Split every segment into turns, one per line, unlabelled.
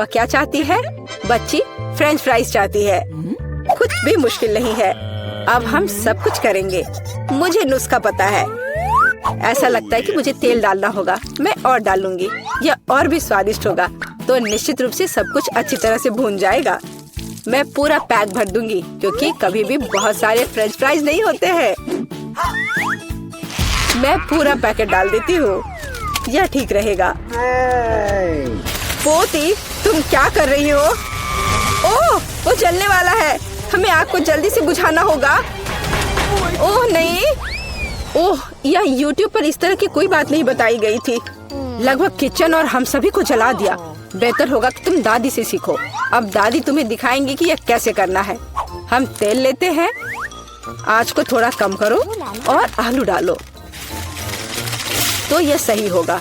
वह क्या चाहती है? बच्ची फ्रेंच फ्राइज चाहती है। कुछ भी मुश्किल नहीं है। अब हम सब कुछ करेंगे। मुझे नुस्खा पता है। ऐसा लगता है कि मुझे तेल डालना होगा। मैं और डालूंगी। यह और भी स्वादिष्ट होगा। तो निश्चित रूप से सब कुछ अच्छी तरह से भून जाएगा। मैं पूरा पैक भर दूंगी क्योंकि कभी भी बहुत सारे फ्रेंच फ्राइज नहीं होते हैं। मैं पूरा पैकेट डाल देती हूँ। यह ठीक रहेगा। पोती, तुम क्या कर रही हो? ओह, वो जलने वाला है। हमें आग को जल्दी से बुझाना होगा। ओह नहीं। ओह, यह YouTube पर इस तरह की कोई बात नहीं बताई गई थी। लगभग किचन और हम सभी को जला दिया। बेहतर होगा कि तुम दादी से सीखो। अब दादी तुम्हें दिखाएंगी कि यह कैसे करना है। हम तेल लेते हैं। आँच को थोड़ा कम करो और आलू डालो तो यह सही होगा।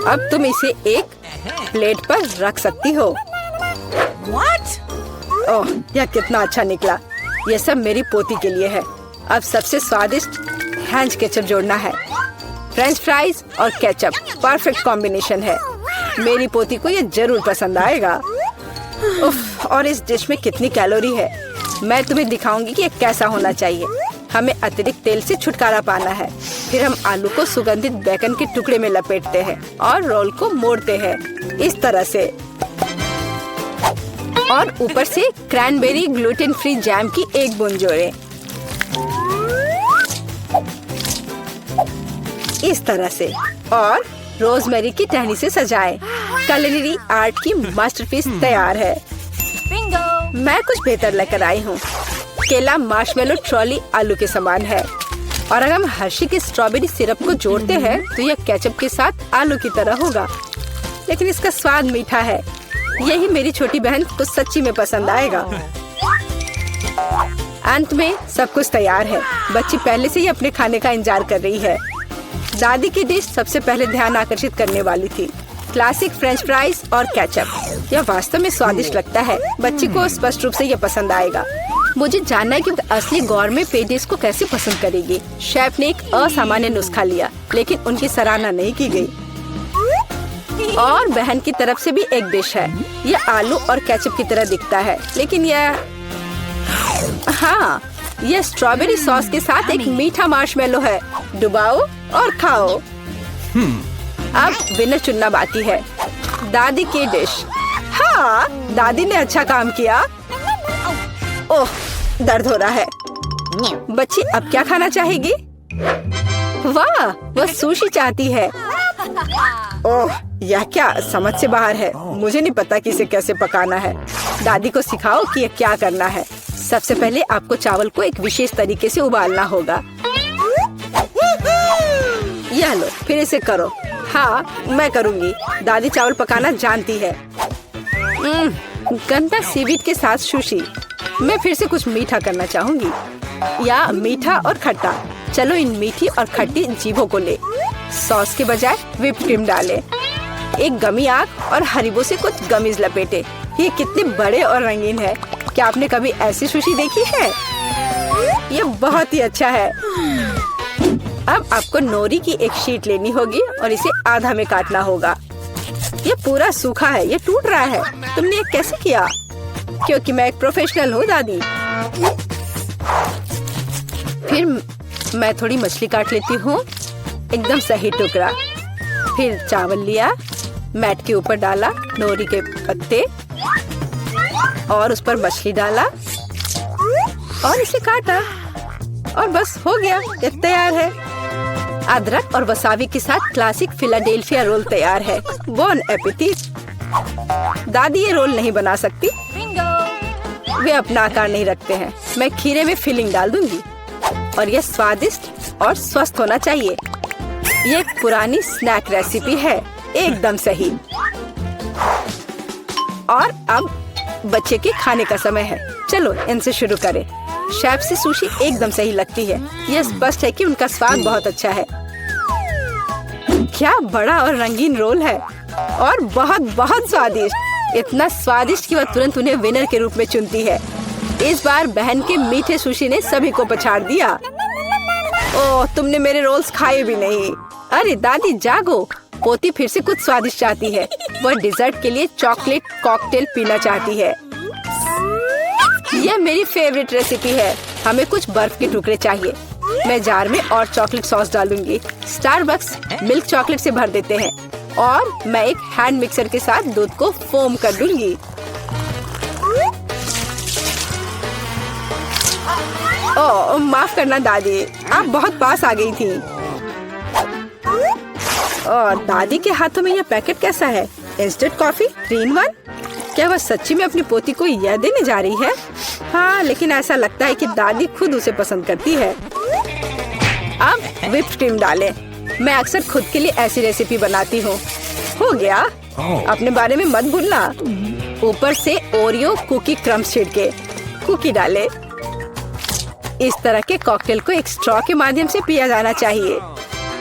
अब तुम इसे एक प्लेट पर रख सकती हो। ओह, यह कितना अच्छा निकला। यह सब मेरी पोती के लिए है। अब सबसे स्वादिष्ट हैंच केचप जोड़ना है। फ्रेंच फ्राइज और केचप परफेक्ट कॉम्बिनेशन है। मेरी पोती को यह जरूर पसंद आएगा। उफ, और इस डिश में कितनी कैलोरी है। मैं तुम्हें दिखाऊंगी कि यह कैसा होना चाहिए। हमें अतिरिक्त तेल से छुटकारा पाना है। फिर हम आलू को सुगंधित बेकन के टुकड़े में लपेटते हैं और रोल को मोड़ते हैं इस तरह से। और ऊपर से क्रैनबेरी ग्लूटेन फ्री जैम की एक बूंद जोड़ें। इस तरह से। और रोजमेरी की टहनी से सजाएं। culinary आर्ट की मास्टरपीस तैयार है। बिंगो! मैं कुछ बेहतर लेकर आई हूँ। केला मार्शमेलो ट्रॉली आलू के समान है। और अगर हम हर्शी की स्ट्रॉबेरी सिरप को जोड़ते हैं तो यह केचप के साथ आलू की तरह होगा, लेकिन इसका स्वाद मीठा है। यही मेरी छोटी बहन को सच्ची में पसंद आएगा। अंत में सब कुछ तैयार है। बच्ची पहले से ही अपने खाने का इंतजार कर रही है। दादी की डिश सबसे पहले ध्यान आकर्षित करने वाली थी। क्लासिक फ्रेंच फ्राइज और केचप। यह वास्तव में स्वादिष्ट लगता है। बच्ची को स्पष्ट रूप से यह पसंद आएगा। मुझे जानना है कि असली गौरमे पे डिश को कैसे पसंद करेगी। शेफ ने एक असामान्य नुस्खा लिया, लेकिन उनकी सराहना नहीं की गई। और बहन की तरफ से भी एक डिश है। यह आलू और केचप की तरह दिखता है, लेकिन हाँ, यह स्ट्रॉबेरी सॉस के साथ एक मीठा मार्शमेलो है। डुबाओ और खाओ। अब विनर चुनना बाकी है। दादी की डिश। हाँ, दादी ने अच्छा काम किया। ओह, दर्द हो रहा है। बच्ची अब क्या खाना चाहेगी? वाह, वह सुशी चाहती है। ओह, यह क्या समझ से बाहर है। मुझे नहीं पता कि इसे कैसे पकाना है। दादी को सिखाओ कि यह क्या करना है। सबसे पहले आपको चावल को एक विशेष तरीके से उबालना होगा। यह लो, फिर इसे करो। हाँ, मैं करूँगी। दादी चावल पकाना जानती है। गंदा सीवीड के साथ सुशी। मैं फिर से कुछ मीठा करना चाहूँगी, या मीठा और खट्टा। चलो इन मीठी और खट्टी जीभों को ले। सॉस के बजाय व्हिप क्रीम डालें। एक गमी आग और हरीबो से कुछ गमीज लपेटे। ये कितने बड़े और रंगीन है। क्या आपने कभी ऐसी सुशी देखी है? ये बहुत ही अच्छा है। अब आपको नोरी की एक शीट लेनी होगी और इसे आधा में काटना होगा। ये पूरा सूखा है, ये टूट रहा है। तुमने ये कैसे किया? क्योंकि मैं एक प्रोफेशनल हूँ दादी। फिर मैं थोड़ी मछली काट लेती हूँ, एकदम सही टुकड़ा। फिर चावल लिया, मैट के ऊपर डाला, नोरी के पत्ते और उस पर मछली डाला और इसे काटा और बस हो गया, ये तैयार है। अदरक और वसाबी के साथ क्लासिक फिलाडेल्फिया रोल तैयार है। बॉन एपेटिट। दादी ये रोल नहीं बना सकती, वे अपना आकार नहीं रखते हैं। मैं खीरे में फिलिंग डाल दूंगी और यह स्वादिष्ट और स्वस्थ होना चाहिए। ये एक पुरानी स्नैक रेसिपी है, एकदम सही। और अब बच्चे के खाने का समय है। चलो इनसे शुरू करें। शेफ से सुशी एकदम सही लगती है। यह स्पष्ट है कि उनका स्वाद बहुत अच्छा है। क्या बड़ा और रंगीन रोल है और बहुत बहुत स्वादिष्ट। इतना स्वादिष्ट कि वह तुरंत उन्हें विनर के रूप में चुनती है। इस बार बहन के मीठे सुशी ने सभी को पछाड़ दिया। ओह, तुमने मेरे रोल्स खाए भी नहीं। अरे दादी जागो, पोती फिर से कुछ स्वादिष्ट चाहती है। वह डिजर्ट के लिए चॉकलेट कॉकटेल पीना चाहती है। यह मेरी फेवरेट रेसिपी है। हमें कुछ बर्फ के टुकड़े चाहिए। मैं जार में और चॉकलेट सॉस डालूंगी। स्टारबक्स मिल्क चॉकलेट से भर देते हैं और मैं एक हैंड मिक्सर के साथ दूध को फोम कर दूंगी। ओह, माफ करना दादी, आप बहुत पास आ गई थी। और दादी के हाथों में यह पैकेट कैसा है? Instant coffee 3 in 1? क्या वह सच्ची में अपनी पोती को यह देने जा रही है? हाँ, लेकिन ऐसा लगता है कि दादी खुद उसे पसंद करती है। अब व्हिप्ड क्रीम डालें। मैं अक्सर खुद के लिए ऐसी रेसिपी बनाती हूँ। हो गया। अपने बारे में मत भूलना। ऊपर से ओरियो कुकी क्रम्स छिड़के, कुकी डाले। इस तरह के कॉकटेल को एक स्ट्रॉ के माध्यम से पिया जाना चाहिए।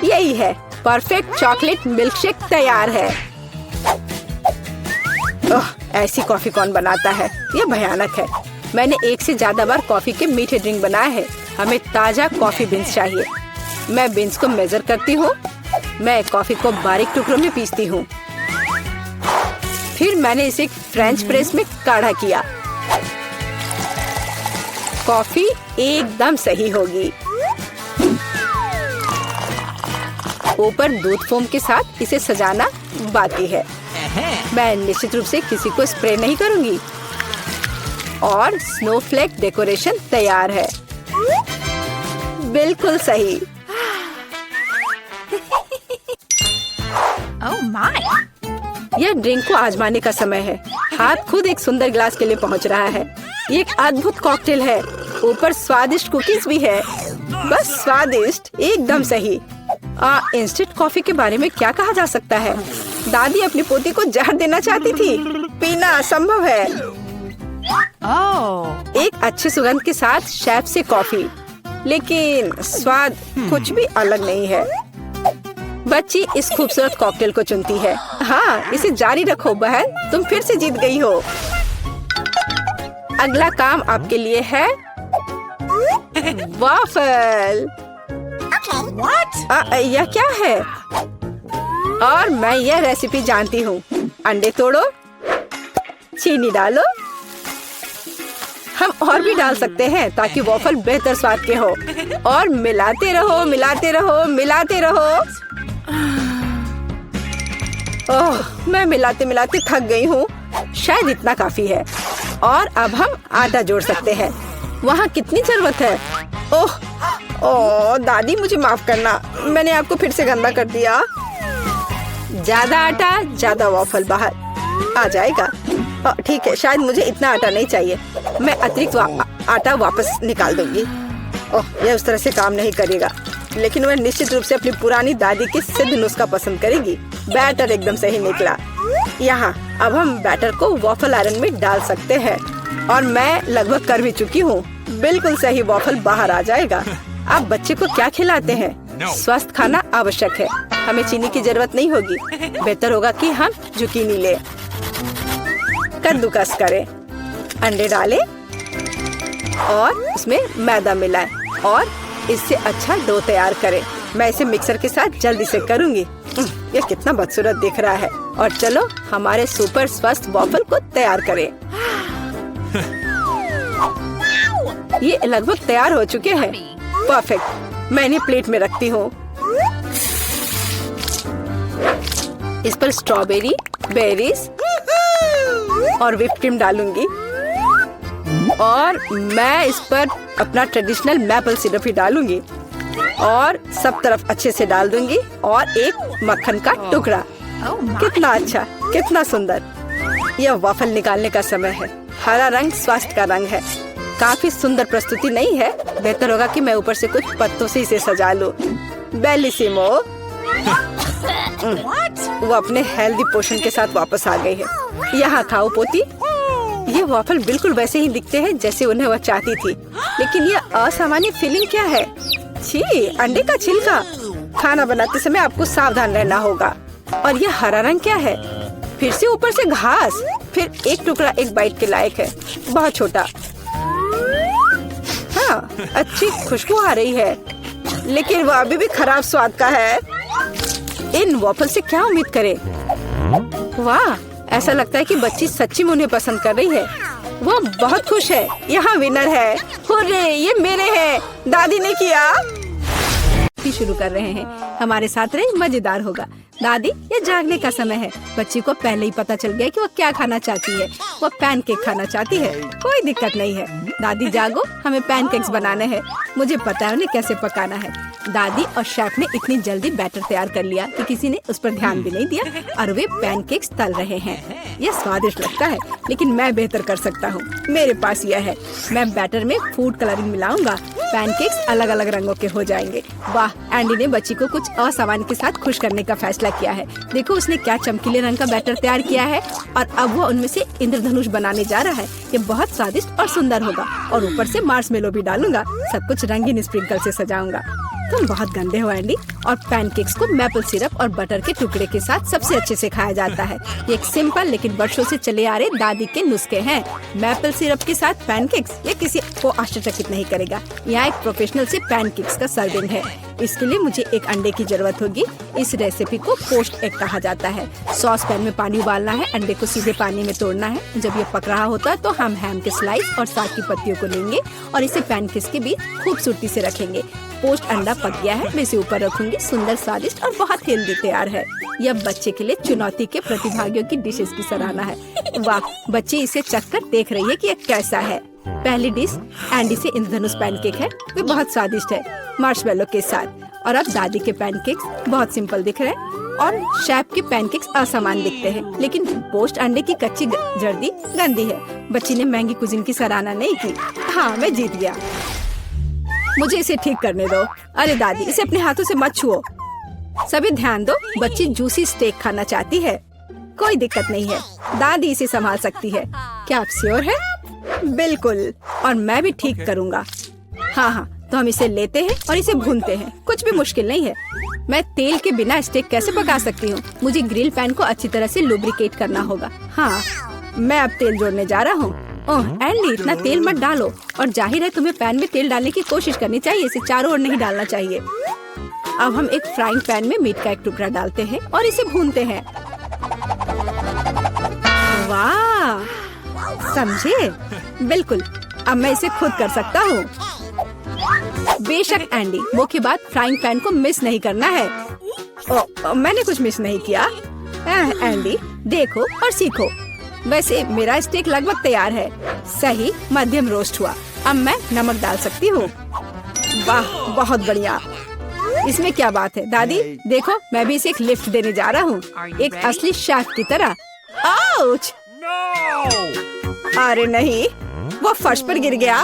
यही है, परफेक्ट चॉकलेट मिल्क शेक तैयार है। ओह, ऐसी कॉफी कौन बनाता है? यह भयानक है। मैंने 1 से ज्यादा बार कॉफी के मीठे ड्रिंक बनाए हैं। हमें ताजा कॉफी बीन्स चाहिए। मैं बीन्स को मेजर करती हूँ। मैं कॉफी को बारीक टुकड़ों में पीसती हूँ। फिर मैंने इसे फ्रेंच प्रेस में काढ़ा किया। कॉफी एकदम सही होगी। ऊपर दूध फोम के साथ इसे सजाना बाकी है। मैं निश्चित रूप से किसी को स्प्रे नहीं करूंगी। और स्नोफ्लेक डेकोरेशन तैयार है। बिल्कुल सही।
Oh my!
यह ड्रिंक को आजमाने का समय है। हाथ खुद एक सुंदर गिलास के लिए पहुंच रहा है। ये एक अद्भुत कॉकटेल है। ऊपर स्वादिष्ट कुकीज भी है। बस स्वादिष्ट, एकदम सही। इंस्टेंट कॉफी के बारे में क्या कहा जा सकता है? दादी अपनी पोती को जहर देना चाहती थी। पीना असंभव है।
Oh!
एक अच्छे सुगंध के साथ शेफ से कॉफी, लेकिन स्वाद कुछ भी अलग नहीं है। बच्ची इस खूबसूरत कॉकटेल को चुनती है। हाँ, इसे जारी रखो बहन, तुम फिर से जीत गई हो। अगला काम आपके लिए है वाफल।
What?
यह क्या है? और मैं यह रेसिपी जानती हूँ। अंडे तोड़ो, चीनी डालो। हम और भी डाल सकते हैं ताकि वॉफल बेहतर स्वाद के हो। और मिलाते रहो, मिलाते रहो, मिलाते रहो। ओह, मैं मिलाते मिलाते थक गई हूँ। शायद इतना काफी है। और अब हम आटा जोड़ सकते हैं। वहाँ कितनी जरूरत है? ओह, ओह दादी, मुझे माफ करना, मैंने आपको फिर से गंदा कर दिया। ज्यादा आटा, ज्यादा वॉफल बाहर आ जाएगा। ठीक है, शायद मुझे इतना आटा नहीं चाहिए। मैं अतिरिक्त आटा वापस निकाल दूंगी। ओह, यह उस तरह से काम नहीं करेगा, लेकिन वह निश्चित रूप से अपनी पुरानी दादी की सिद्ध नुस्खा पसंद करेगी। बैटर एकदम सही निकला। यहाँ अब हम बैटर को वॉफल आयरन में डाल सकते हैं। और मैं लगभग कर भी चुकी हूँ। बिल्कुल सही वॉफल बाहर आ जाएगा। आप बच्चे को क्या खिलाते हैं? स्वस्थ खाना आवश्यक है। हमें चीनी की जरूरत नहीं होगी। बेहतर होगा कि हम जुकीनी ले। कद्दूकस करें, अंडे डालें और उसमें मैदा मिलाएं और इससे अच्छा डो तैयार करें। मैं इसे मिक्सर के साथ जल्दी से करूंगी। यह कितना बदसूरत दिख रहा है। और चलो हमारे सुपर स्वस्थ वॉफल को तैयार करें। ये लगभग तैयार हो चुके हैं। परफेक्ट। मैं इन्हें प्लेट में रखती हूँ। इस पर स्ट्रॉबेरी, बेरीज और व्हिप्ड क्रीम डालूंगी। और मैं इस पर अपना ट्रेडिशनल मैपल सिरप ही डालूंगी और सब तरफ अच्छे से डाल दूंगी। और एक मक्खन का टुकड़ा। कितना अच्छा, कितना सुंदर। यह वॉफल निकालने का समय है। हरा रंग स्वास्थ्य का रंग है। काफी सुंदर प्रस्तुति नहीं है? बेहतर होगा कि मैं ऊपर से कुछ पत्तों से इसे सजा लूं। बेलिसिमो। वो अपने हेल्दी पोषण के साथ वापस आ गई है। यहाँ खाओ पोती। ये वॉफल बिल्कुल वैसे ही दिखते हैं जैसे उन्हें वह चाहती थी, लेकिन यह असामान्य फीलिंग क्या है? छी, अंडे का छिलका। खाना बनाते समय आपको सावधान रहना होगा। और यह हरा रंग क्या है? फिर से ऊपर से घास। फिर एक टुकड़ा एक बाइट के लायक है, बहुत छोटा। हाँ, अच्छी खुशबू आ रही है, लेकिन वह अभी भी खराब स्वाद का है। इन वॉफल से क्या उम्मीद करे। वाह, ऐसा लगता है कि बच्ची सच्ची में उन्हें पसंद कर रही है। वो बहुत खुश है। यहाँ विनर है। हुर्रे, ये मेरे हैं। दादी ने किया। शुरू कर रहे हैं। हमारे साथ रहे, मजेदार होगा। दादी, ये जागने का समय है। बच्ची को पहले ही पता चल गया कि वो क्या खाना चाहती है। वो पैनकेक खाना चाहती है। कोई दिक्कत नहीं है। दादी जागो, हमें पैनकेक्स बनाने हैं। मुझे पता है उन्हें कैसे पकाना है। दादी और शेफ ने इतनी जल्दी बैटर तैयार कर लिया कि किसी ने उस पर ध्यान भी नहीं दिया और वे पैनकेक्स तल रहे हैं। यह स्वादिष्ट लगता है, लेकिन मैं बेहतर कर सकता हूँ। मेरे पास यह है। मैं बैटर में फूड कलरिंग मिलाऊंगा। पैनकेक्स अलग अलग रंगों के हो जाएंगे। वाह, एंडी ने बच्ची को कुछ असामान्य के साथ खुश करने का फैसला किया है। देखो उसने क्या चमकीले रंग का बैटर तैयार किया है और अब वो उनमें से इंद्रधनुष बनाने जा रहा है। ये बहुत स्वादिष्ट और सुंदर होगा और ऊपर से मार्शमेलो भी डालूंगा। सब कुछ रंगीन स्प्रिंकल से सजाऊंगा। तुम बहुत गंदे हो एंडी। और पैनकेक्स को मैपल सिरप और बटर के टुकड़े के साथ सबसे अच्छे से खाया जाता है। ये एक सिंपल लेकिन वर्षों से चले आ रहे दादी के नुस्खे हैं। मैपल सिरप के साथ पैनकेक्स, ये किसी को आश्चर्यचकित नहीं करेगा। यहाँ एक प्रोफेशनल से पैनकेक्स का सर्विंग है। इसके लिए मुझे एक अंडे की जरूरत होगी। इस रेसिपी को पोस्ट एग कहा जाता है। सॉस पैन में पानी उबालना है। अंडे को सीधे पानी में तोड़ना है। जब ये पक रहा होता है तो हम हैम के स्लाइस और साग की पत्तियों को लेंगे और इसे पैनकेक्स के बीच खूबसूरती से रखेंगे। पोस्ट अंडा पक गया है। मैं इसे ऊपर रखूंगी। सुंदर, स्वादिष्ट और बहुत हेल्दी तैयार है। यह बच्चे के लिए चुनौती के प्रतिभागियों की डिशेस की सराहना है। वाह, बच्ची इसे चखकर देख रही है कि यह कैसा है। पहली डिश एंडी से इंद्रधनुष पैनकेक है। वे बहुत स्वादिष्ट है, मार्शमेलो के साथ। और अब दादी के पैनकेक्स बहुत सिंपल दिख रहे हैं और शेफ के पैनकेक्स असामान्य दिखते हैं। लेकिन पोस्ट अंडे की कच्ची जर्दी गंदी है। बच्ची ने महंगी कुजिन की सराहना नहीं की। हाँ, मैं जीत गया। मुझे इसे ठीक करने दो। अरे दादी, इसे अपने हाथों से मत छुओ। सभी ध्यान दो, बच्ची जूसी स्टेक खाना चाहती है। कोई दिक्कत नहीं है, दादी इसे संभाल सकती है। क्या आप श्योर है? बिल्कुल, और मैं भी ठीक करूँगा। हाँ, तो हम इसे लेते हैं और इसे भूनते हैं। कुछ भी मुश्किल नहीं है। मैं तेल के बिना स्टेक कैसे पका सकती हूँ? मुझे ग्रिल पैन को अच्छी तरह से लुब्रिकेट करना होगा। हाँ, मैं अब तेल जोड़ने जा रहा हूँ। ओह एंडी, इतना तेल मत डालो। और जाहिर है तुम्हें पैन में तेल डालने की कोशिश करनी चाहिए। इसे चारों ओर नहीं डालना चाहिए। अब हम एक फ्राइंग पैन में मीट का एक टुकड़ा डालते हैं और इसे भूनते हैं। वाह, समझे? बिल्कुल, अब मैं इसे खुद कर सकता हूँ। बेशक एंडी, मुख्य बात फ्राइंग पैन को मिस नहीं करना है। मैंने कुछ मिस नहीं किया। एंडी, देखो और सीखो। वैसे मेरा स्टेक लगभग तैयार है। सही मध्यम रोस्ट हुआ। अब मैं नमक डाल सकती हूँ। वाह, बहुत बढ़िया। इसमें क्या बात है दादी? देखो, मैं भी इसे एक लिफ्ट देने जा रहा हूँ, एक असली शेफ की तरह। आउच! अरे नहीं, वो फर्श पर गिर गया।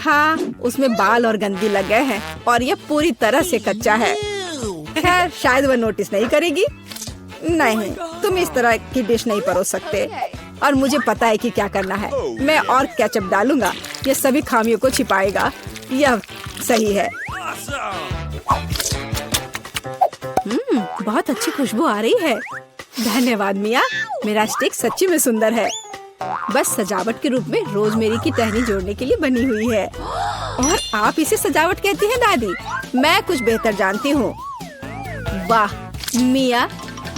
हाँ, उसमें बाल और गंदगी लग गए हैं और ये पूरी तरह से कच्चा है। खैर, शायद वह नोटिस नहीं करेगी। नहीं, तुम इस तरह की डिश नहीं परोस सकते। और मुझे पता है कि क्या करना है। मैं और केचप डालूंगा। ये सभी खामियों को छिपाएगा। यह सही है। बहुत अच्छी खुशबू आ रही है। धन्यवाद मिया, मेरा स्टेक सच्ची में सुंदर है। बस सजावट के रूप में रोजमेरी की टहनी जोड़ने के लिए बनी हुई है। और आप इसे सजावट कहती हैं दादी? मैं कुछ बेहतर जानती हूँ। वाह, मिया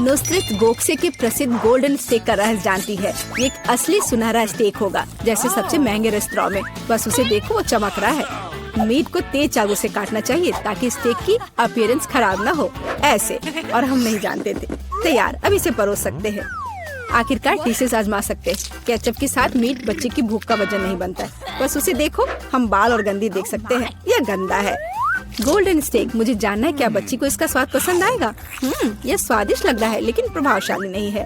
नुसरत गोखसे के प्रसिद्ध गोल्डन स्टेक का रहस्य जानती है। ये एक असली सुनहरा स्टेक होगा, जैसे सबसे महंगे रेस्तरां में। बस उसे देखो, वो चमक रहा है। मीट को तेज चाकू से काटना चाहिए ताकि स्टेक की अपीयरेंस खराब ना हो। ऐसे, और हम नहीं जानते थे। तैयार, अब इसे परोस सकते हैं। आखिरकार डिशेस आजमा सकते हैं। केचप के साथ मीट बच्चे की भूख का वजन नहीं बनता है। बस उसे देखो, हम बाल और गंदी देख सकते हैं। यह गंदा है। गोल्डन स्टेक, मुझे जानना है क्या बच्ची को इसका स्वाद पसंद आएगा। यह स्वादिष्ट लग रहा है लेकिन प्रभावशाली नहीं है।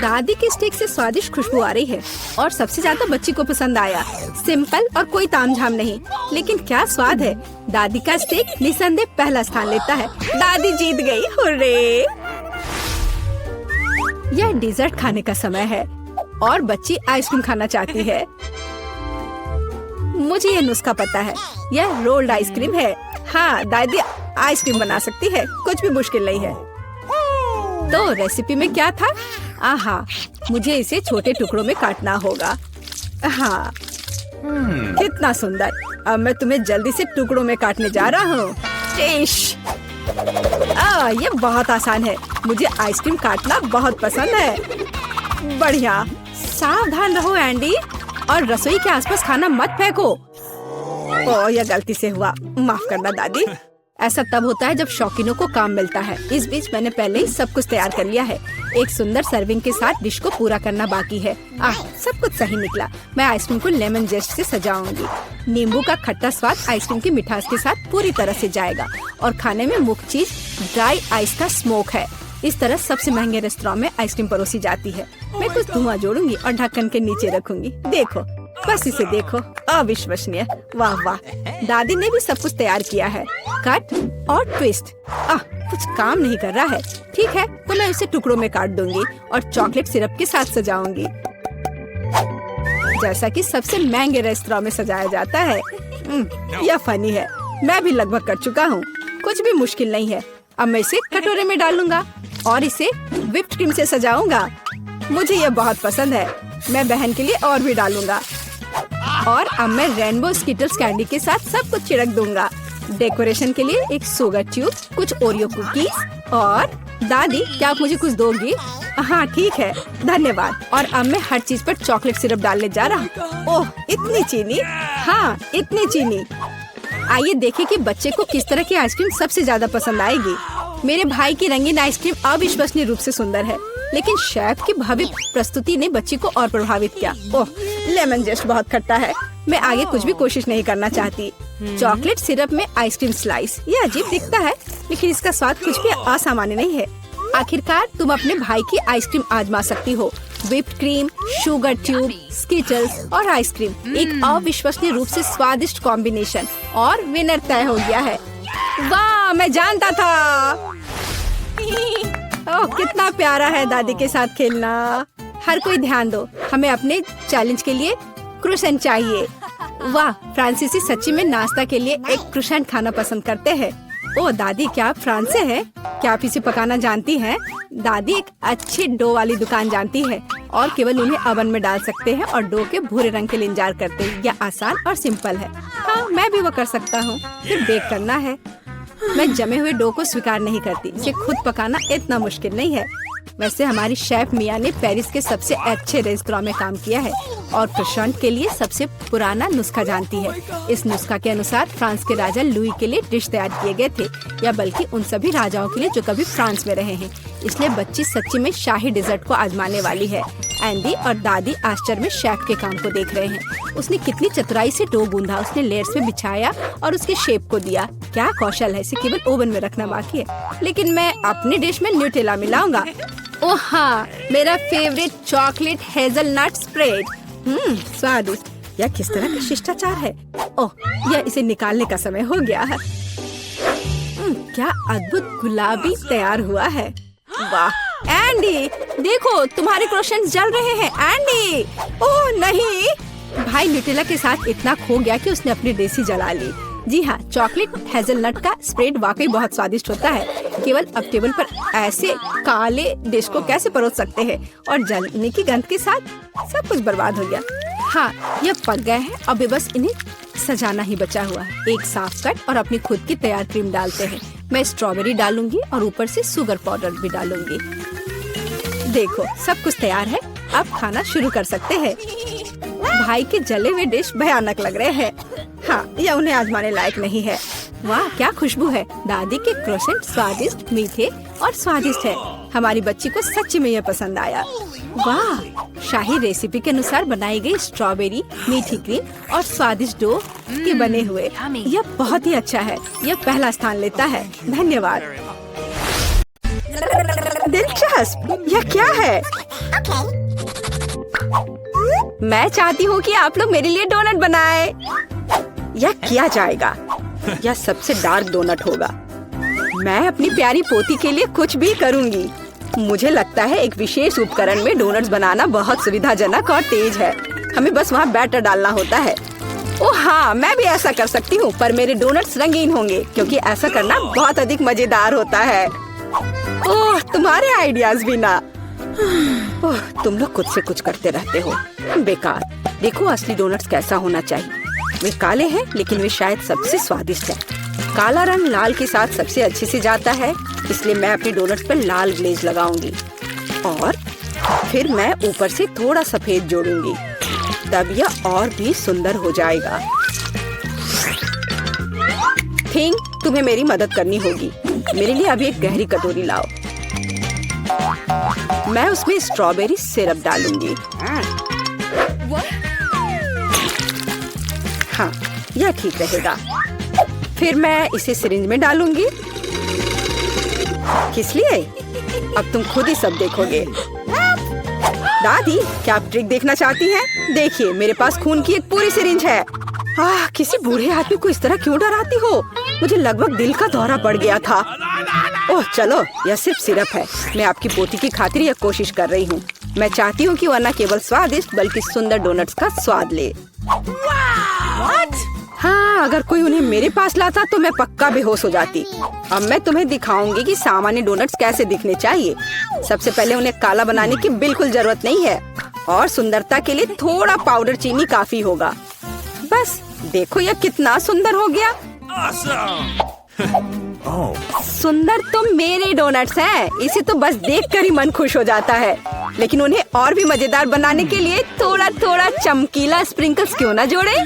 दादी के स्टेक से स्वादिष्ट खुशबू आ रही है और सबसे ज्यादा बच्ची को पसंद आया। सिंपल और कोई तामझाम नहीं, लेकिन क्या स्वाद है। दादी का स्टेक निसंदेह पहला स्थान लेता है। दादी जीत गई। हुर्रे! यह डिजर्ट खाने का समय है और बच्ची आइसक्रीम खाना चाहती है। मुझे यह नुस्खा पता है। यह रोल्ड आइसक्रीम है। हाँ, दादी आइसक्रीम बना सकती है। कुछ भी मुश्किल नहीं है। तो रेसिपी में क्या था? आहा, मुझे इसे छोटे टुकड़ों में काटना होगा। हाँ, कितना सुंदर। अब मैं तुम्हें जल्दी से टुकड़ों में काटने जा रहा हूँ। ये बहुत आसान है। मुझे आइसक्रीम काटना बहुत पसंद है। बढ़िया। सावधान रहो एंडी, और रसोई के आसपास खाना मत फेंको। यह गलती से हुआ, माफ करना दादी। ऐसा तब होता है जब शौकीनों को काम मिलता है। इस बीच मैंने पहले ही सब कुछ तैयार कर लिया है। एक सुंदर सर्विंग के साथ डिश को पूरा करना बाकी है। सब कुछ सही निकला। मैं आइसक्रीम को लेमन जेस्ट से सजाऊंगी। नींबू का खट्टा स्वाद आइसक्रीम की मिठास के साथ पूरी तरह से जाएगा, और खाने में मुख्य चीज ड्राई आइस का स्मोक है। इस तरह सबसे महंगे रेस्टोरेंट में आइसक्रीम परोसी जाती है। मैं कुछ धुआं जोड़ूंगी और ढक्कन के नीचे रखूंगी। देखो, बस इसे देखो, अविश्वसनीय। वाह वाह, दादी ने भी सब कुछ तैयार किया है। कट और ट्विस्ट। कुछ काम नहीं कर रहा है। ठीक है, तो मैं उसे टुकड़ों में काट दूंगी और चॉकलेट सिरप के साथ सजाऊंगी, जैसा कि सबसे महंगे रेस्टोरेंट में सजाया जाता है। यह फनी है। मैं भी लगभग कर चुका हूँ। कुछ भी मुश्किल नहीं है। अब मैं इसे कटोरे में डालूंगा और इसे व्हिप्ड क्रीम से सजाऊंगा। मुझे यह बहुत पसंद है। मैं बहन के लिए और भी डालूंगा। और अब मैं रेनबो स्किटल्स कैंडी के साथ सब कुछ छिड़क दूंगा। डेकोरेशन के लिए एक शुगर ट्यूब, कुछ ओरियो कुकीज। और दादी, क्या आप मुझे कुछ दोगी? हाँ ठीक है, धन्यवाद। और अब मैं हर चीज पर चॉकलेट सिरप डालने जा रहा हूँ। ओह, इतनी चीनी। हाँ, इतनी चीनी। आइए देखें कि बच्चे को किस तरह की आइसक्रीम सबसे ज्यादा पसंद आएगी। मेरे भाई की रंगीन आइसक्रीम अविश्वसनीय रूप से सुंदर है, लेकिन शेफ की भव्य प्रस्तुति ने बच्ची को और प्रभावित किया। ओह, लेमन जेस्ट बहुत खट्टा है। मैं आगे कुछ भी कोशिश नहीं करना चाहती। चॉकलेट सिरप में आइसक्रीम स्लाइस, ये अजीब दिखता है, लेकिन इसका स्वाद कुछ भी असामान्य नहीं है। आखिरकार तुम अपने भाई की आइसक्रीम आजमा सकती हो। Whipped cream, sugar tube, Skittles और आइसक्रीम, एक अविश्वसनीय रूप से स्वादिष्ट कॉम्बिनेशन, और विनर तय हो गया है। वाह, मैं जानता था। ओह, कितना प्यारा है दादी के साथ खेलना। हर कोई ध्यान दो, हमें अपने चैलेंज के लिए क्रोसेंट चाहिए। वाह, फ्रांसीसी सच्ची में नाश्ता के लिए एक क्रोसेंट खाना पसंद करते हैं। ओह दादी, क्या आप फ्रांस से हैं? क्या आप इसे पकाना जानती हैं? दादी एक अच्छी डो वाली दुकान जानती है, और केवल उन्हें ओवन में डाल सकते हैं और डो के भूरे रंग के लिए इंतजार करते हैं। यह आसान और सिंपल है। हाँ, मैं भी वो कर सकता हूँ। फिर बेक करना है। मैं जमे हुए डो को स्वीकार नहीं करती। इसे खुद पकाना इतना मुश्किल नहीं है। वैसे हमारी शेफ मिया ने पेरिस के सबसे अच्छे रेस्टोरेंट में काम किया है और क्रोसेंट के लिए सबसे पुराना नुस्खा जानती है। इस नुस्खा के अनुसार फ्रांस के राजा लुई के लिए डिश तैयार किए गए थे, या बल्कि उन सभी राजाओं के लिए जो कभी फ्रांस में रहे हैं। इसलिए बच्ची सच्ची में शाही डिजर्ट को आजमाने वाली है। एंडी और दादी आश्चर्य में शेफ के काम को देख रहे हैं। उसने कितनी चतुराई से डो गूंधा, उसने लेयर्स में बिछाया और उसके शेप को दिया। क्या कौशल है, इसे केवल ओवन में रखना बाकी है। लेकिन मैं अपनी डिश में न्यूटेला मिलाऊंगा। ओह हाँ, मेरा फेवरेट चॉकलेट हेजलनट स्प्रेड। स्वादिष्ट। यह किस तरह का शिष्टाचार है। ओह, यह इसे निकालने का समय हो गया है। क्या अद्भुत गुलाबी तैयार हुआ है। वाह एंडी, देखो तुम्हारे क्रोसेंट जल रहे हैं। एंडी, ओह नहीं। भाई न्यूटेला के साथ इतना खो गया कि उसने अपनी डिश ही जला ली। जी हाँ, चॉकलेट हेजलनट का स्प्रेड वाकई बहुत स्वादिष्ट होता है। केवल अब टेबल पर ऐसे काले डिश को कैसे परोस सकते हैं, और जलने की गंध के साथ सब कुछ बर्बाद हो गया। हाँ, यह पक गए हैं। अब बस इन्हें सजाना ही बचा हुआ है। एक साफ कट और अपनी खुद की तैयार क्रीम डालते हैं। मैं स्ट्रॉबेरी डालूंगी और ऊपर से शुगर पाउडर भी डालूंगी। देखो, सब कुछ तैयार है। अब खाना शुरू कर सकते हैं। भाई के जले हुए डिश भयानक लग रहे हैं। हाँ, यह उन्हें आजमाने लायक नहीं है। वाह, क्या खुशबू है। दादी के क्रोसेंट स्वादिष्ट, मीठे और स्वादिष्ट है। हमारी बच्ची को सच्ची में यह पसंद आया। वाह, शाही रेसिपी के अनुसार बनाई गई स्ट्रॉबेरी, मीठी क्रीम और स्वादिष्ट डो के बने हुए। यह बहुत ही अच्छा है। यह पहला स्थान लेता है। धन्यवाद। दिलचस्प। यह क्या है? मैं चाहती हूँ कि आप लोग मेरे लिए डोनट बनाएं। यह किया जाएगा। यह सबसे डार्क डोनट होगा। मैं अपनी प्यारी पोती के लिए कुछ भी करूँगी। मुझे लगता है एक विशेष उपकरण में डोनट्स बनाना बहुत सुविधाजनक और तेज है। हमें बस वहाँ बैटर डालना होता है। ओह हाँ, मैं भी ऐसा कर सकती हूँ, पर मेरे डोनट्स रंगीन होंगे क्योंकि ऐसा करना बहुत अधिक मजेदार होता है। ओह, तुम्हारे आइडियाज भी ना। ओह, तुम लोग खुद से कुछ करते रहते हो। बेकार। देखो असली डोनट्स कैसा होना चाहिए। वे काले हैं, लेकिन वे शायद सबसे स्वादिष्ट हैं। काला रंग लाल के साथ सबसे अच्छे से जाता है, इसलिए मैं अपनी डोनट्स पर लाल ग्लेज लगाऊंगी और फिर मैं ऊपर से थोड़ा सफेद जोड़ूंगी, तब यह और भी सुंदर हो जाएगा। थिंग, तुम्हें मेरी मदद करनी होगी। मेरे लिए अभी एक गहरी कटोरी लाओ। मैं उसमें स्ट्रॉबेरी सिरप डालूंगी। हाँ, यह ठीक रहेगा। फिर मैं इसे सिरिंज में डालूंगी। किस लिए? अब तुम खुद ही सब देखोगे। दादी, क्या आप ट्रिक देखना चाहती हैं? देखिए, मेरे पास खून की एक पूरी सिरिंज है। किसी बूढ़े आदमी को इस तरह क्यों डराती हो? मुझे लगभग दिल का दौरा पड़ गया था। ओह चलो, यह सिर्फ सिरप है। मैं आपकी पोती की खातिर यह कोशिश कर रही हूँ। मैं चाहती हूँ कि वह न केवल स्वादिष्ट बल्कि सुंदर डोनट्स का स्वाद ले। हाँ, अगर कोई उन्हें मेरे पास लाता तो मैं पक्का बेहोश हो जाती। अब मैं तुम्हें दिखाऊंगी कि सामान्य डोनट्स कैसे दिखने चाहिए। सबसे पहले उन्हें काला बनाने की बिल्कुल जरूरत नहीं है और सुंदरता के लिए थोड़ा पाउडर चीनी काफी होगा। बस देखो, यह कितना सुंदर हो गया। सुंदर तो मेरे डोनट्स हैं। इसे तो बस देखकर ही मन खुश हो जाता है। लेकिन उन्हें और भी मजेदार बनाने के लिए थोड़ा थोड़ा चमकीला स्प्रिंकल्स क्यों ना जोड़े?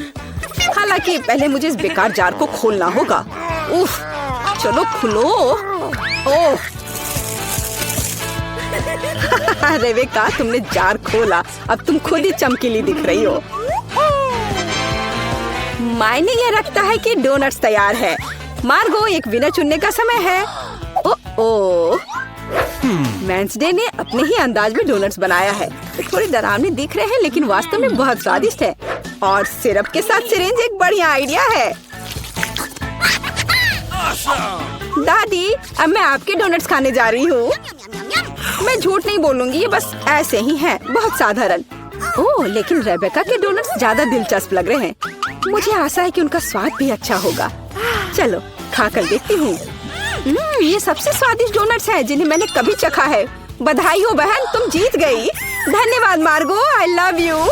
हालांकि पहले मुझे इस बेकार जार को खोलना होगा। उफ, चलो खुलो। ओह रेबेका, तुमने जार खोला। अब तुम खुद ही चमकीली दिख रही हो। मायने यह रखता है कि डोनट्स तैयार है। मार्गो, एक विनर चुनने का समय है। ओह, वेंसडे ने अपने ही अंदाज में डोनट्स बनाया है। तो थोड़े डरावने दिख रहे हैं लेकिन वास्तव में बहुत स्वादिष्ट है। और सिरप के साथ सिरिंज एक बढ़िया आइडिया है। दादी, अब मैं आपके डोनट्स खाने जा रही हूँ। मैं झूठ नहीं बोलूंगी, ये बस ऐसे ही हैं, बहुत साधारण। ओह, लेकिन रेबेका के डोनट्स ज्यादा दिलचस्प लग रहे हैं। मुझे आशा है कि उनका स्वाद भी अच्छा होगा। चलो खा कर देखती हूँ। ये सबसे स्वादिष्ट डोनट्स हैं जिन्हें मैंने कभी चखा है। बधाई हो बहन, तुम जीत गई। धन्यवाद मार्गो, आई लव यू।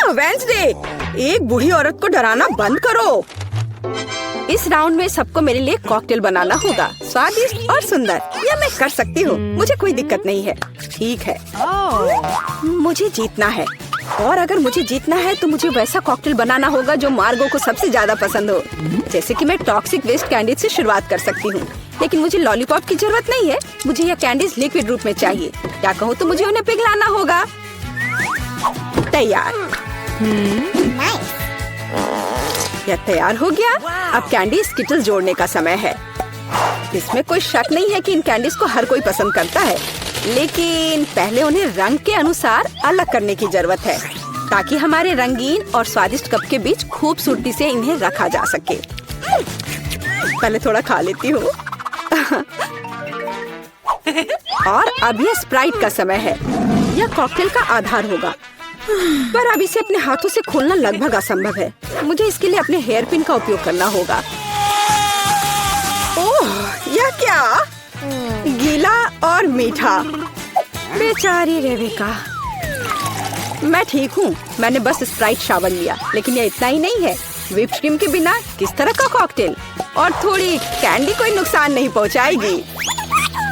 वेंसडे, एक बूढ़ी औरत को डराना बंद करो। इस राउंड में सबको मेरे लिए कॉकटेल बनाना होगा, स्वादिष्ट और सुंदर। यह मैं कर सकती हूँ, मुझे कोई दिक्कत नहीं है। ठीक है, मुझे जीतना है और अगर मुझे जीतना है तो मुझे वैसा कॉकटेल बनाना होगा जो मार्गो को सबसे ज्यादा पसंद हो। जैसे कि मैं टॉक्सिक वेस्ट कैंडीज से शुरुआत कर सकती हूँ, लेकिन मुझे लॉलीपॉप की जरूरत नहीं है। मुझे यह कैंडीज लिक्विड रूप में चाहिए। क्या कहूँ तो मुझे उन्हें पिघलाना होगा। तैयार। यह तैयार हो गया। अब कैंडी स्किटल्स जोड़ने का समय है। इसमें कोई शक नहीं है कि इन कैंडीज को हर कोई पसंद करता है, लेकिन पहले उन्हें रंग के अनुसार अलग करने की जरूरत है ताकि हमारे रंगीन और स्वादिष्ट कप के बीच खूबसूरती से इन्हें रखा जा सके। पहले थोड़ा खा लेती हूँ। और अब यह स्प्राइट का समय है। यह कॉकटेल का आधार होगा, पर अब इसे अपने हाथों से खोलना लगभग असंभव है। मुझे इसके लिए अपने हेयर पिन का उपयोग करना होगा। ओह, यह क्या? गीला और मीठा। बेचारी रेबेका। मैं ठीक हूँ, मैंने बस स्प्राइट शावर लिया, लेकिन यह इतना ही नहीं है। व्हिप्ड क्रीम के बिना किस तरह का कॉकटेल? और थोड़ी कैंडी कोई नुकसान नहीं पहुँचाएगी।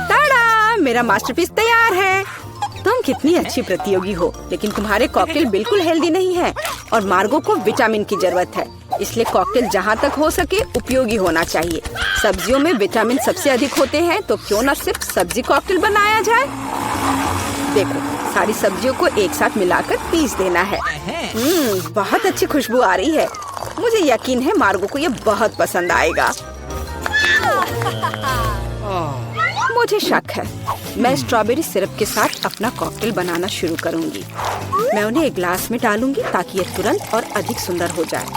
ताड़ा, मेरा मास्टरपीस तैयार है। तुम कितनी अच्छी प्रतियोगी हो, लेकिन तुम्हारे कॉकटेल बिल्कुल हेल्दी नहीं है और मार्गो को विटामिन की जरूरत है। इसलिए कॉकटेल जहाँ तक हो सके उपयोगी होना चाहिए। सब्जियों में विटामिन सबसे अधिक होते हैं, तो क्यों न सिर्फ सब्जी कॉकटेल बनाया जाए। देखो, सारी सब्जियों को एक साथ मिलाकर पीस देना है। बहुत अच्छी खुशबू आ रही है। मुझे यकीन है मार्गो को यह बहुत पसंद आएगा। मुझे शक है। मैं स्ट्रॉबेरी सिरप के साथ अपना कॉकटेल बनाना शुरू करूंगी। मैं उन्हें एक ग्लास में डालूंगी ताकि यह तुरंत और अधिक सुंदर हो जाए।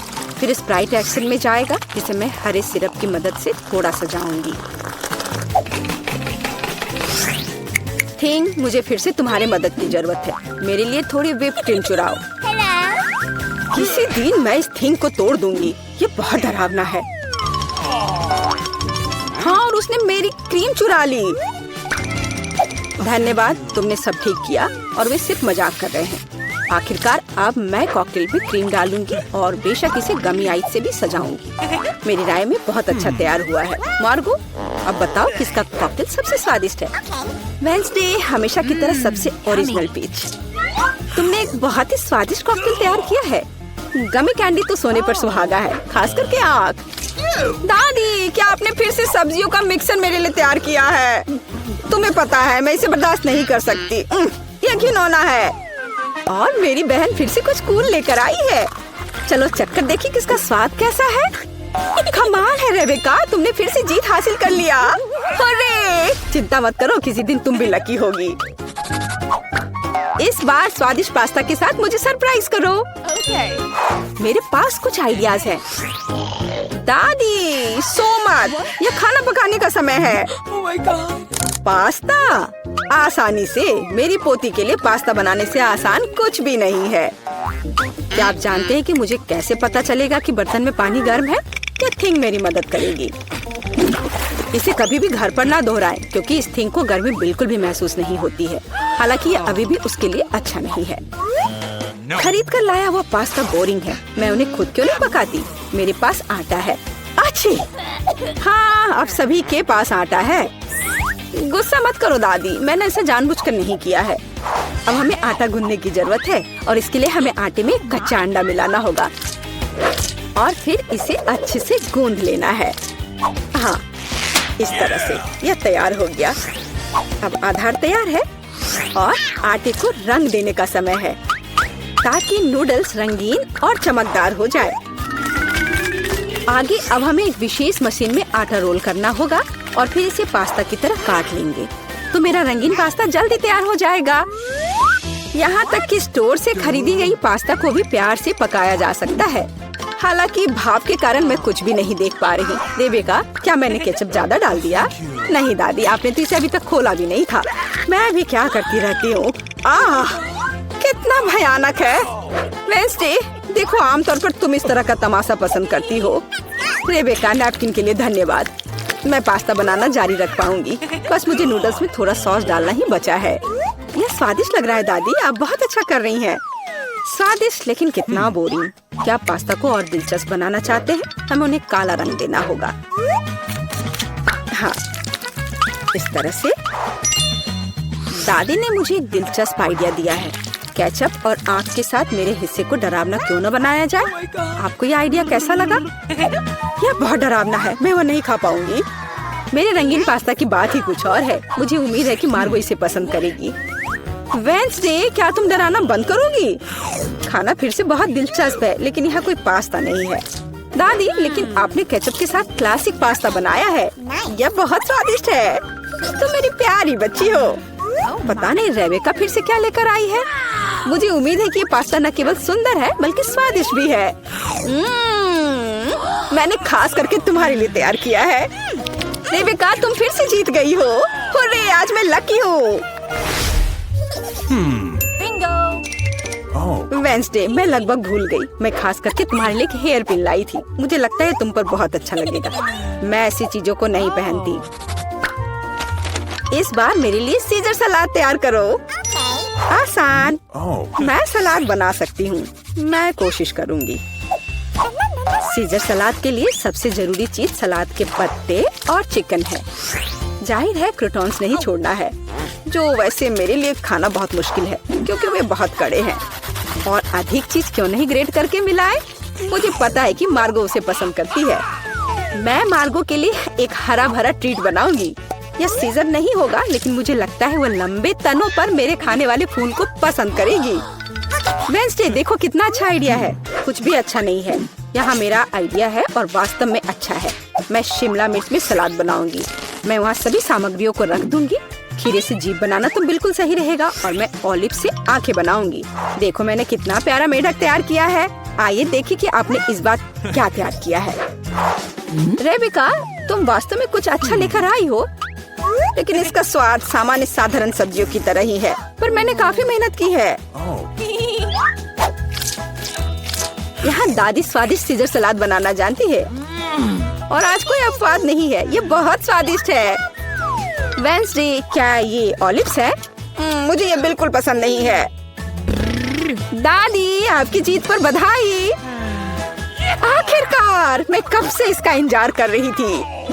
फिर स्प्राइट एक्शन में जाएगा, जिसे मैं हरे सिरप की मदद से थोड़ा सजाऊंगी। थिंग, मुझे फिर से तुम्हारी मदद की जरूरत है। मेरे लिए थोड़ी व्हिप्ड क्रीम चुराओ। किसी दिन मैं इस थिंग को तोड़ दूंगी। ये बहुत डरावना है। हाँ, और उसने मेरी क्रीम चुरा ली। धन्यवाद, तुमने सब ठीक किया और वे सिर्फ मजाक कर रहे हैं। आखिरकार अब मैं कॉकटेल में क्रीम डालूंगी और बेशक इसे गमी आइस से भी सजाऊंगी। मेरी राय में बहुत अच्छा तैयार हुआ है। मार्गो, अब बताओ किसका कॉकटेल सबसे स्वादिष्ट है? वेंसडे, हमेशा की तरह सबसे ओरिजिनल पीच। तुमने एक बहुत ही स्वादिष्ट कॉकटेल तैयार किया है। गमी कैंडी तो सोने पर सुहागा है, खास करके आँख। दादी, क्या आपने फिर से सब्जियों का मिक्सर मेरे लिए तैयार किया है? तुम्हें पता है मैं इसे बर्दाश्त नहीं कर सकती। ये घिनौना है। और मेरी बहन फिर से कुछ कूल लेकर आई है। चलो चक्कर देखिए किसका स्वाद कैसा है। कमाल है रेबेका, तुमने फिर से जीत हासिल कर लिया। अरे चिंता मत करो, किसी दिन तुम भी लकी होगी। इस बार स्वादिष्ट पास्ता के साथ मुझे सरप्राइज करो। मेरे पास कुछ आइडियाज हैं। दादी, सो मत, ये खाना पकाने का समय है। पास्ता आसानी से। मेरी पोती के लिए पास्ता बनाने से आसान कुछ भी नहीं है। क्या आप जानते हैं कि मुझे कैसे पता चलेगा कि बर्तन में पानी गर्म है? ये थिंग मेरी मदद करेगी। इसे कभी भी घर पर ना दोहराएं, क्योंकि इस थिंग को गर्मी बिल्कुल भी महसूस नहीं होती है। हालांकि ये अभी भी उसके लिए अच्छा नहीं है। खरीद कर लाया हुआ पास्ता बोरिंग है। मैं उन्हें खुद क्यों नहीं पकाती? मेरे पास आटा है। अच्छी, हाँ, अब सभी के पास आटा है। गुस्सा मत करो दादी, मैंने ऐसा जानबूझकर नहीं किया है। अब हमें आटा गूंदने की जरूरत है और इसके लिए हमें आटे में कच्चा अंडा मिलाना होगा और फिर इसे अच्छे से गूंद लेना है। हाँ, इस तरह से यह तैयार हो गया। अब आधार तैयार है और आटे को रंग देने का समय है ताकि नूडल्स रंगीन और चमकदार हो जाए। आगे अब हमें एक विशेष मशीन में आटा रोल करना होगा और फिर इसे पास्ता की तरह काट लेंगे तो मेरा रंगीन पास्ता जल्दी तैयार हो जाएगा। यहाँ तक कि स्टोर से खरीदी गई पास्ता को भी प्यार से पकाया जा सकता है। हालांकि भाप के कारण मैं कुछ भी नहीं देख पा रही। रेबेका, क्या मैंने केचप ज्यादा डाल दिया? नहीं दादी, आपने तो इसे अभी तक खोला भी नहीं था। मैं भी क्या करती रहती हूँ। कितना भयानक है। वेंसडे, देखो, आमतौर पर तुम इस तरह का तमाशा पसंद करती हो। रेबेका, नैपकिन के लिए धन्यवाद। मैं पास्ता बनाना जारी रख पाऊंगी। बस मुझे नूडल्स में थोड़ा सॉस डालना ही बचा है। यह स्वादिष्ट लग रहा है दादी, आप बहुत अच्छा कर रही हैं। स्वादिष्ट, लेकिन कितना बोरिंग। क्या आप पास्ता को और दिलचस्प बनाना चाहते हैं? हमें उन्हें काला रंग देना होगा। हाँ, इस तरह से। दादी ने मुझे एक दिलचस्प आइडिया दिया है। केचप और आँख के साथ मेरे हिस्से को डरावना क्यों न बनाया जाए? आपको ये आइडिया कैसा लगा? यह बहुत डरावना है, मैं वो नहीं खा पाऊंगी। मेरे रंगीन पास्ता की बात ही कुछ और है। मुझे उम्मीद है कि मार्गो इसे पसंद करेगी। वेंसडे, क्या तुम डराना बंद करोगी? खाना फिर से बहुत दिलचस्प है, लेकिन यहाँ कोई पास्ता नहीं है। दादी, लेकिन आपने केचप के साथ क्लासिक पास्ता बनाया है। यह बहुत स्वादिष्ट है। तुम मेरी प्यारी बच्ची हो। पता नहीं रेबेका फिर से क्या लेकर आई है। मुझे उम्मीद है कि ये पास्ता न केवल सुंदर है बल्कि स्वादिष्ट भी है। मैंने खास करके तुम्हारे लिए तैयार किया है। रेबेका, तुम फिर से जीत गई हो। हुर्रे, आज मैं लकी हूँ। वेंसडे, मैं लगभग भूल गई। मैं खास करके तुम्हारे लिए एक हेयर पिन लाई थी। मुझे लगता है तुम पर बहुत अच्छा लगेगा। मैं ऐसी चीजों को नहीं पहनती। इस बार मेरे लिए सीजर सलाद तैयार करो। आसान। मैं सलाद बना सकती हूँ। मैं कोशिश करूँगी। सीजर सलाद के लिए सबसे जरूरी चीज सलाद के पत्ते और चिकन है। जाहिर है क्रूटॉन्स नहीं छोड़ना है, जो वैसे मेरे लिए खाना बहुत मुश्किल है क्योंकि वे बहुत कड़े हैं। और अधिक चीज क्यों नहीं ग्रेट करके मिलाए? मुझे पता है कि मार्गो उसे पसंद करती है। मैं मार्गो के लिए एक हरा भरा ट्रीट बनाऊंगी। यह सीजर नहीं होगा, लेकिन मुझे लगता है वो लंबे तनों पर मेरे खाने वाले फूल को पसंद करेगी। वेंसडे, देखो कितना अच्छा आइडिया है। कुछ भी अच्छा नहीं है। यहाँ मेरा आइडिया है और वास्तव में अच्छा है। मैं शिमला मिर्च में सलाद बनाऊंगी। मैं वहाँ सभी सामग्रियों को रख दूंगी। खीरे से जीभ बनाना तो बिल्कुल सही रहेगा और मैं ऑलिव से आंखें बनाऊंगी। देखो मैंने कितना प्यारा मेढक तैयार किया है। आइए देखिए कि आपने इस बार क्या तैयार किया है। रेबेका, तुम वास्तव में कुछ अच्छा लेकर आई हो, लेकिन इसका स्वाद सामान्य साधारण सब्जियों की तरह ही है। पर मैंने काफी मेहनत की है। यहाँ दादी स्वादिष्ट सीजर सलाद बनाना जानती है और आज कोई अपवाद नहीं है। ये बहुत स्वादिष्ट है। वेंसडे, क्या ये ऑलिव्स है? मुझे ये बिल्कुल पसंद नहीं है। दादी, आपकी जीत पर बधाई। आखिरकार, मैं कब से इसका इंतजार कर रही थी।